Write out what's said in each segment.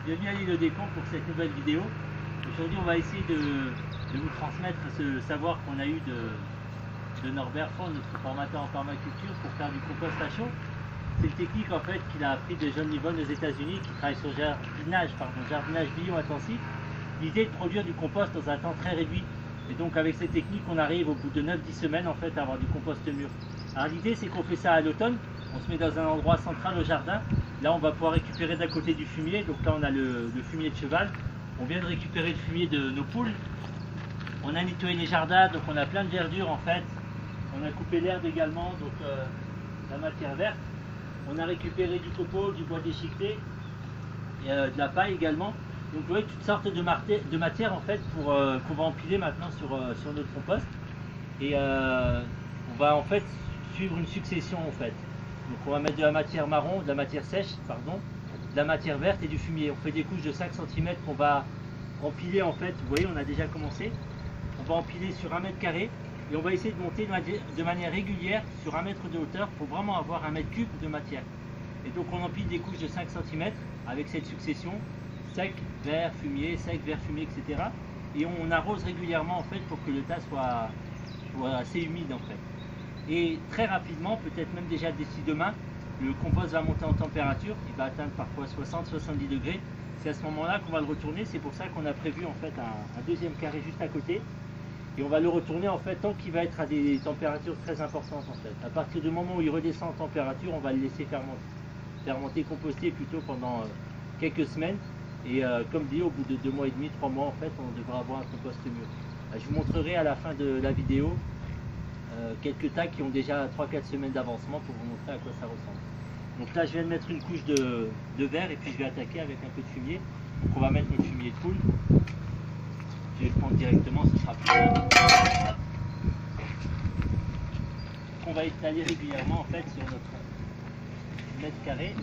bienvenue à l'île Odécon pour cette nouvelle vidéo. Aujourd'hui on va essayer de vous transmettre ce savoir qu'on a eu de Norbert Fond, notre formateur en permaculture, pour faire du compost à chaud. C'est une technique en fait qu'il a appris de John Livon aux États-Unis, qui travaille sur jardinage bio-intensif. L'idée est de produire du compost dans un temps très réduit. Et donc avec cette technique on arrive au bout de 9-10 semaines en fait à avoir du compost mûr. Alors l'idée c'est qu'on fait ça à l'automne, on se met dans un endroit central au jardin. Là on va pouvoir récupérer d'un côté du fumier, donc là on a le fumier de cheval. On vient de récupérer le fumier de nos poules. On a nettoyé les jardins, donc on a plein de verdure en fait. On a coupé l'herbe également, donc la matière verte. On a récupéré du copeau, du bois déchiqueté, et de la paille également. Donc vous voyez toutes sortes de matières en fait pour qu'on va empiler maintenant sur notre compost. Et on va en fait suivre une succession en fait. Donc on va mettre de la matière marron, de la matière sèche, pardon, de la matière verte et du fumier. On fait des couches de 5 cm qu'on va empiler en fait. Vous voyez, on a déjà commencé. On va empiler sur 1 mètre carré et on va essayer de monter de manière régulière sur 1 mètre de hauteur pour vraiment avoir 1 mètre cube de matière. Et donc on empile des couches de 5 cm avec cette succession, sec, vert, fumier, sec, vert, fumier, etc. Et on arrose régulièrement en fait pour que le tas soit assez humide en fait. Et très rapidement, peut-être même déjà d'ici demain, le compost va monter en température, il va atteindre parfois 60-70 degrés. C'est à ce moment-là qu'on va le retourner, c'est pour ça qu'on a prévu en fait un deuxième carré juste à côté. Et on va le retourner en fait tant qu'il va être à des températures très importantes en fait. À partir du moment où il redescend en température, on va le laisser fermenter, composter plutôt pendant quelques semaines. Et comme dit, au bout de 2 mois et demi, 3 mois en fait, on devra avoir un compost mûr. Je vous montrerai à la fin de la vidéo quelques tas qui ont déjà 3-4 semaines d'avancement pour vous montrer à quoi ça ressemble. Donc là je viens de mettre une couche de verre et puis je vais attaquer avec un peu de fumier. Donc on va mettre notre fumier de poule. Je vais le prendre directement, ce sera plus simple. On va étaler régulièrement en fait sur notre mètre carré.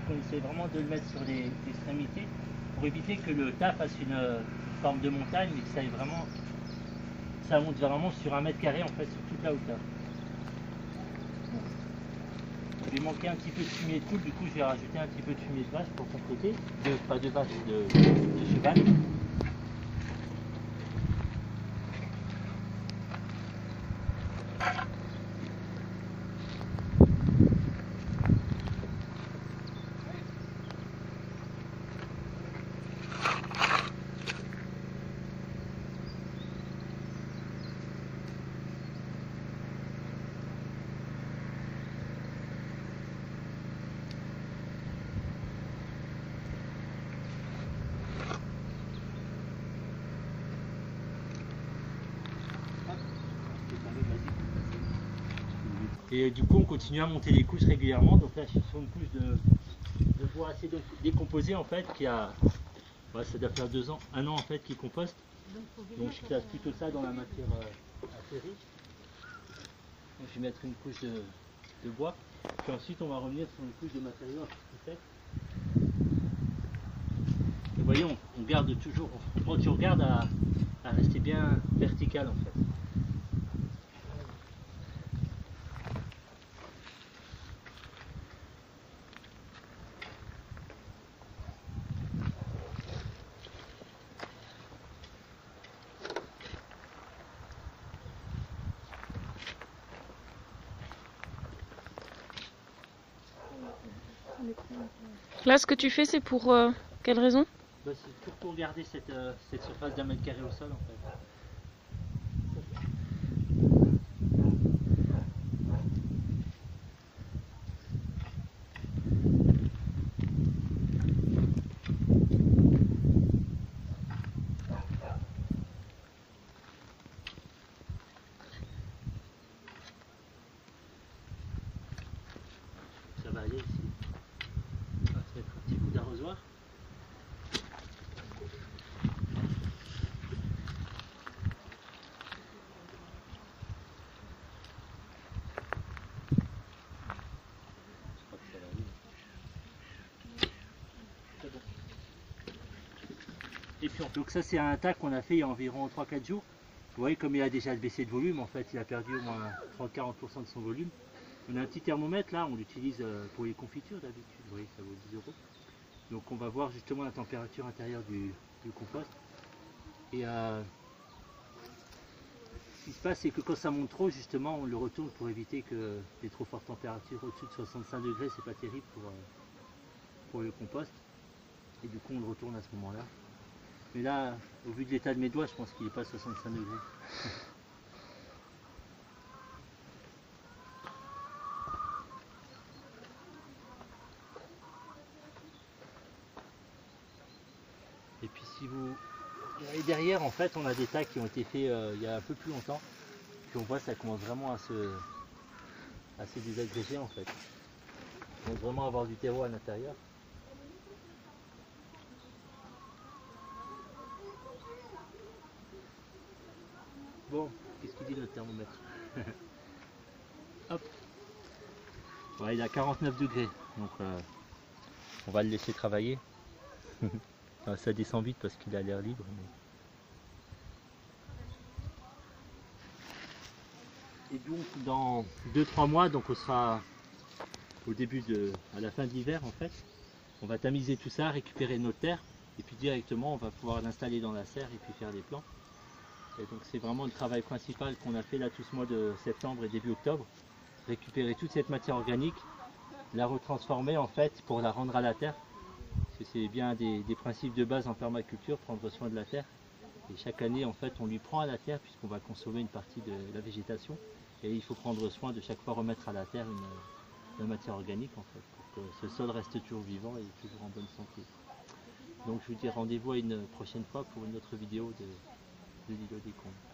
On essaie vraiment de le mettre sur les extrémités pour éviter que le tas fasse une forme de montagne, mais que ça monte vraiment sur 1 mètre carré en fait sur toute la hauteur. Bon. Il manquait un petit peu de fumier de poule, du coup je vais rajouter un petit peu de fumier de vache pour compléter, pas de vache, de cheval. Et du coup on continue à monter les couches régulièrement. Donc là je suis sur une couche de bois assez décomposé en fait qui a, ça doit faire 2 ans, 1 an en fait qui composte. Donc je place plutôt ça dans la matière assez riche. Donc je vais mettre une couche de bois. Puis ensuite on va revenir sur une couche de matériaux un peu plus sec. Et vous voyez on garde toujours, quand tu regardes à rester bien vertical en fait. Là, ce que tu fais, c'est pour quelle raison? C'est pour garder cette surface d'1 mètre carré au sol en fait. Ça va aller ici. On va se mettre un petit coup d'arrosoir. Je crois que ça va aller. Et puis donc ça c'est un tas qu'on a fait il y a environ 3-4 jours. Vous voyez comme il a déjà baissé de volume, en fait il a perdu au moins 30-40% de son volume. On a un petit thermomètre là, on l'utilise pour les confitures d'habitude, vous voyez ça vaut 10 €. Donc on va voir justement la température intérieure du compost. Et ce qui se passe c'est que quand ça monte trop justement on le retourne pour éviter que les trop fortes températures au-dessus de 65 degrés, c'est pas terrible pour le compost. Et du coup on le retourne à ce moment là. Mais là, au vu de l'état de mes doigts, je pense qu'il n'est pas à 65 degrés. Et puis si vous regardez derrière, en fait, on a des tas qui ont été faits il y a un peu plus longtemps. Puis on voit que ça commence vraiment à se désagréger en fait. On commence vraiment à avoir du terreau à l'intérieur. Bon, qu'est-ce qu'il dit notre thermomètre? Hop. Ouais, il a 49 degrés, donc on va le laisser travailler. Ça descend vite parce qu'il a l'air libre. Et donc dans 2-3 mois, donc on sera à la fin de l'hiver en fait. On va tamiser tout ça, récupérer notre terre et puis directement on va pouvoir l'installer dans la serre et puis faire des plants. Et donc c'est vraiment le travail principal qu'on a fait là tout ce mois de septembre et début octobre. Récupérer toute cette matière organique, la retransformer en fait pour la rendre à la terre. Parce que c'est bien des principes de base en permaculture, prendre soin de la terre. Et chaque année en fait on lui prend à la terre puisqu'on va consommer une partie de la végétation. Et il faut prendre soin de chaque fois remettre à la terre la matière organique en fait, pour que ce sol reste toujours vivant et toujours en bonne santé. Donc je vous dis rendez-vous à une prochaine fois pour une autre vidéo de l'îlot des Combes.